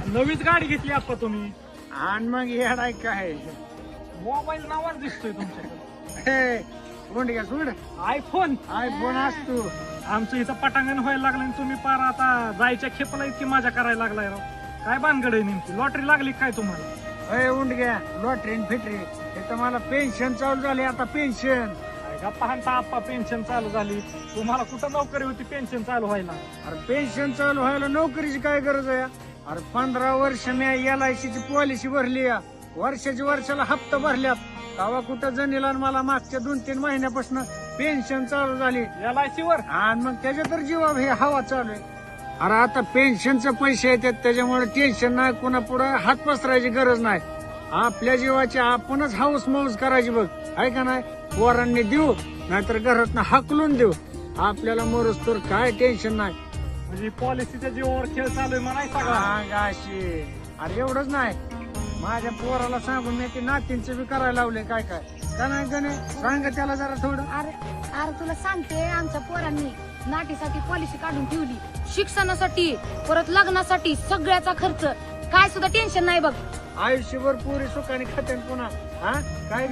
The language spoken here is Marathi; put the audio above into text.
नवीच गाडी घेतली आप्पा तुम्ही. आणि मग येडाय काय मोबाईल नावाच दिसतोय तुमच्याकडे. हे कोण घ्या सोड आयफोन. आयफोन असतो. आमचं इथं पटांगण व्हायला लागलं आणि तुम्ही पार आता जायच्या खेपला इतकी मजा करायला लागलाय राव. काय भानगड आहे नेमकी? लॉटरी लागली काय तुम्हाला? अय उंड घ्या लॉटरी फिटरी तर मला पेन्शन चालू झाली आता पेन्शन. गप्पा हाणता आप्पा पेन्शन चालू झाली. तुम्हाला कुठं नोकरी होती पेन्शन चालू व्हायला? अरे पेन्शन चालू व्हायला नोकरीची काय गरज आहे? अरे 15 वर्ष मी LIC ची पॉलिसी भरली या. वर्षाला हप्ता भरल्यात. तेव्हा कुठं जणीला मला मागच्या 2-3 महिन्यापासून पेन्शन चालू झाली LIC वर. आणि मग त्याच्या तर जीवा हे हवा चालू आहे. अरे आता पेन्शनचे पैसे येतात त्याच्यामुळे टेन्शन नाही. कुणा पुढे हात पसरायची गरज नाही. आपल्या जीवाची आपणच हाऊस मौज करायची बघ आहे का नाही. पोरांनी देऊ नाहीतर घरात हाकलून देऊ. आपल्याला मरोस तर काय टेन्शन नाही. म्हणजे पॉलिसीच्या जीवावर खेळ चालू आहे म्हणायचा का? अशी अरे एवढंच नाही. माझ्या पोराला सांगून मी ते नातींचं बी करायला लावले काय काय का नाही गणे सांग त्याला जरा थोडं. अरे तुला सांगते आमच्या पोरांनी नाटीसाठी पॉलिसी काढून ठेवली. शिक्षणासाठी परत लग्नासाठी सगळ्याचा खर्च. काय सुद्धा टेन्शन नाही बघ. आयुष्यभर पुरी सुखाने खाते पुन्हा हा काय